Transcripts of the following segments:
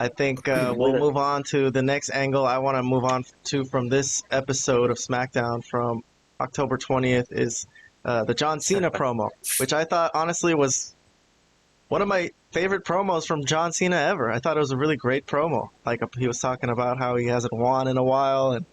I think we'll move on to the next angle I want to move on to from this episode of SmackDown from October 20th is the John Cena promo, which I thought honestly was one of my favorite promos from John Cena ever. I thought it was a really great promo. Like he was talking about how he hasn't won in a while and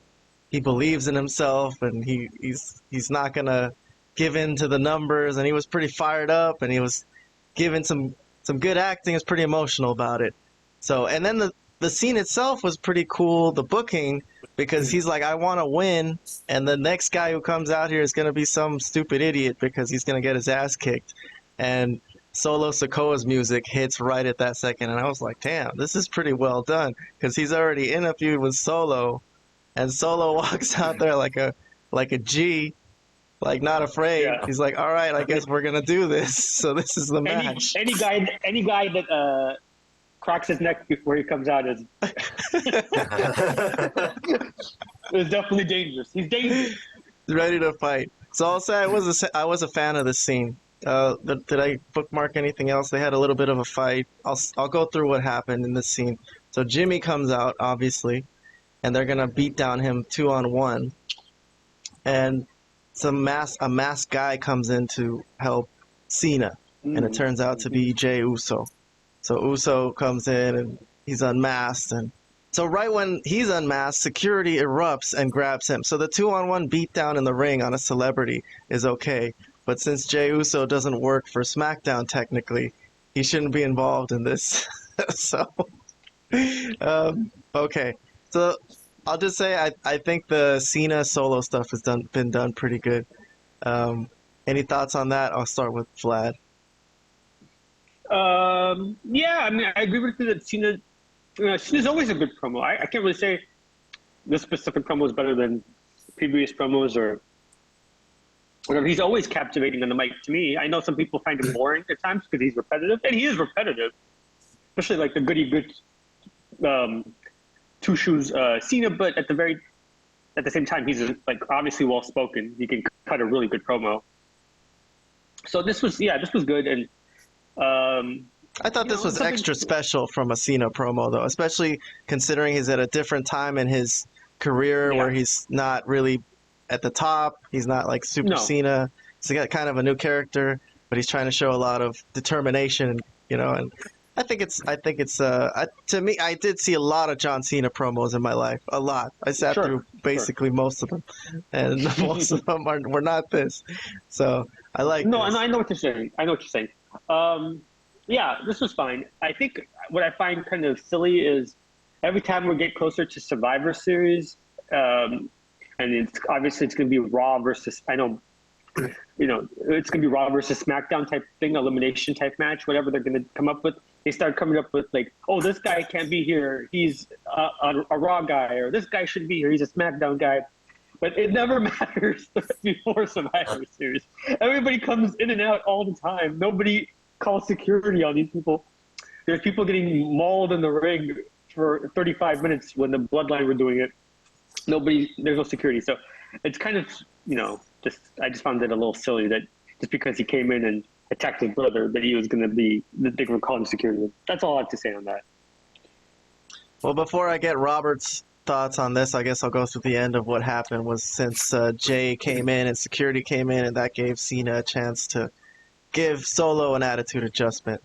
he believes in himself and he's not gonna give in to the numbers, and he was pretty fired up and he was giving some good acting. He was pretty emotional about it. So, and then the scene itself was pretty cool, the booking, because he's like, I want to win, and the next guy who comes out here is going to be some stupid idiot because he's going to get his ass kicked. And Solo Sikoa's music hits right at that second, and I was like, damn, this is pretty well done, because he's already in a feud with Solo, and Solo walks out there like a G, like not afraid. Yeah. He's like, all right, I guess we're going to do this. So this is the match. Any guy that cracks his neck before he comes out is definitely dangerous. He's dangerous. He's ready to fight. So I'll say I was a fan of this scene. Did I bookmark anything else? They had a little bit of a fight. I'll go through what happened in this scene. So Jimmy comes out, obviously, and they're gonna beat down him 2-on-1. And a masked guy comes in to help Cena, and it turns out to be Jey Uso. So Uso comes in and he's unmasked, and so right when he's unmasked, security erupts and grabs him. So the 2-on-1 beatdown in the ring on a celebrity is okay, but since Jey Uso doesn't work for SmackDown technically, he shouldn't be involved in this. So okay, so I'll just say I think the Cena Solo stuff has been done pretty good. Any thoughts on that? I'll start with Vlad. Yeah, I mean, I agree with you that Cena's always a good promo. I can't really say this specific promo is better than previous promos or whatever. He's always captivating on the mic to me. I know some people find him boring at times because he's repetitive, and he is repetitive, especially like the goody good two shoes Cena. But at the same time, he's like obviously well spoken. He can cut a really good promo. So this was good. And I thought this was extra special from a Cena promo, though, especially considering he's at a different time in his career where he's not really at the top. He's not like Super Cena. He's got kind of a new character, but he's trying to show a lot of determination, and I think it's to me, I did see a lot of John Cena promos in my life, a lot. I sat through basically most of them, and most of them were not this. So I like this. I know what you're saying. Yeah, this was fine. I think what I find kind of silly is every time we get closer to Survivor Series, and it's going to be Raw versus, it's going to be Raw versus SmackDown type thing, elimination type match, whatever they're going to come up with. They start coming up with like, oh, this guy can't be here. He's a Raw guy, or this guy shouldn't be here. He's a SmackDown guy. But it never matters before Survivor Series. Everybody comes in and out all the time. Nobody calls security on these people. There's people getting mauled in the ring for 35 minutes when the Bloodline were doing it. There's no security. So it's kind of, I just found it a little silly that just because he came in and attacked his brother, that he was going to be, they were calling security. That's all I have to say on that. Well, before I get Robert's thoughts on this, I guess I'll go through the end of what happened was since Jay came in and security came in, and that gave Cena a chance to give Solo an attitude adjustment.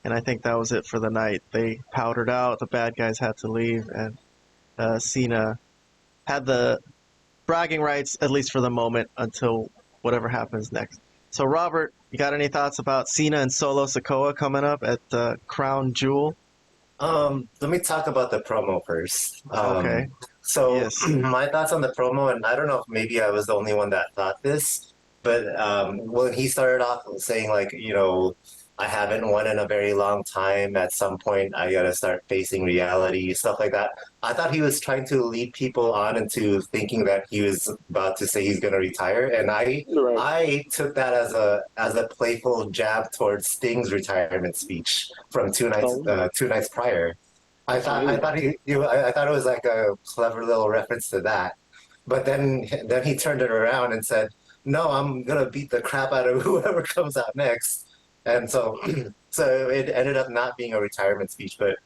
And I think that was it for the night. They powdered out, the bad guys had to leave, and Cena had the bragging rights, at least for the moment, until whatever happens next. So, Robert, you got any thoughts about Cena and Solo Sikoa coming up at Crown Jewel? Let me talk about the promo first. Okay. So, yes. My thoughts on the promo, and I don't know if maybe I was the only one that thought this, but when he started off saying, like, I haven't won in a very long time, at some point I gotta start facing reality, stuff like that. I thought he was trying to lead people on into thinking that he was about to say he's gonna retire, and I took that as a playful jab towards Sting's retirement speech from two nights prior. I thought it was like a clever little reference to that, but then he turned it around and said, "No, I'm gonna beat the crap out of whoever comes out next." And so it ended up not being a retirement speech, but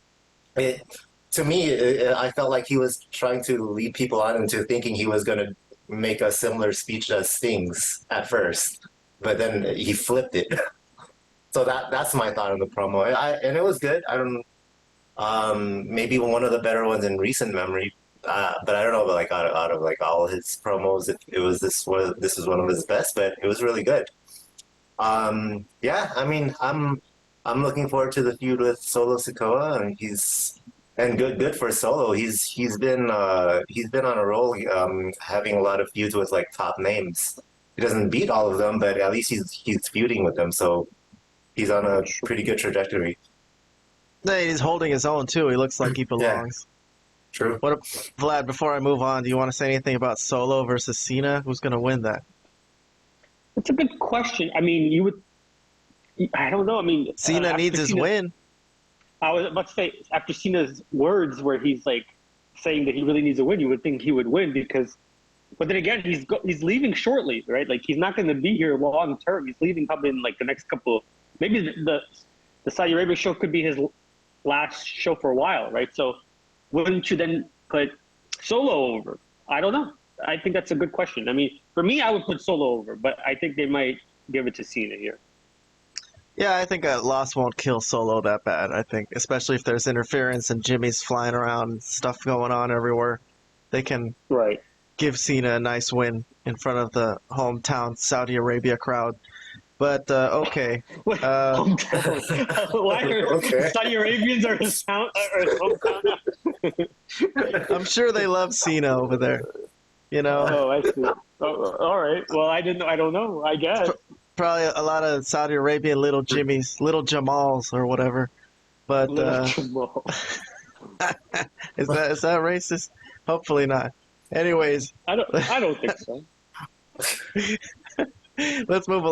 To me, I felt like he was trying to lead people on into thinking he was going to make a similar speech as Sting's at first, but then he flipped it. So that's my thought on the promo. And it was good. I don't maybe one of the better ones in recent memory. But I don't know, like out of like all his promos, if it was this was one of his best, but it was really good. Yeah, I mean, I'm looking forward to the feud with Solo Sikoa, and good for Solo. He's been on a roll, having a lot of feuds with like top names. He doesn't beat all of them, but at least he's feuding with them, so he's on a pretty good trajectory. Hey, he's holding his own too. He looks like he Yeah, belongs. true. Vlad, before I move on, do you want to say anything about Solo versus Cena? Who's going to win that? It's a good question. I mean, I don't know. I mean, Cena needs his win. I was about to say, after Cena's words where he's like saying that he really needs a win, you would think he would win because, but then again, he's leaving shortly, right? Like he's not going to be here long term. He's leaving probably in like the next couple. Maybe the Saudi Arabia show could be his last show for a while, right? So wouldn't you then put Solo over? I don't know. I think that's a good question. I mean, for me, I would put Solo over, but I think they might give it to Cena here. Yeah, I think a loss won't kill Solo that bad. I think, especially if there's interference and Jimmy's flying around and stuff going on everywhere, they can Right. give Cena a nice win in front of the hometown Saudi Arabia crowd. But okay, Hometown. Why are Okay. Saudi Arabians are his hometown? I'm sure they love Cena over there. You know, Oh, I see. Oh, all right. Well, I don't know. I guess. probably a lot of Saudi Arabian little Jimmys, little Jamals or whatever. But Jamal. is that racist? Hopefully not. Anyways, I don't think so. let's move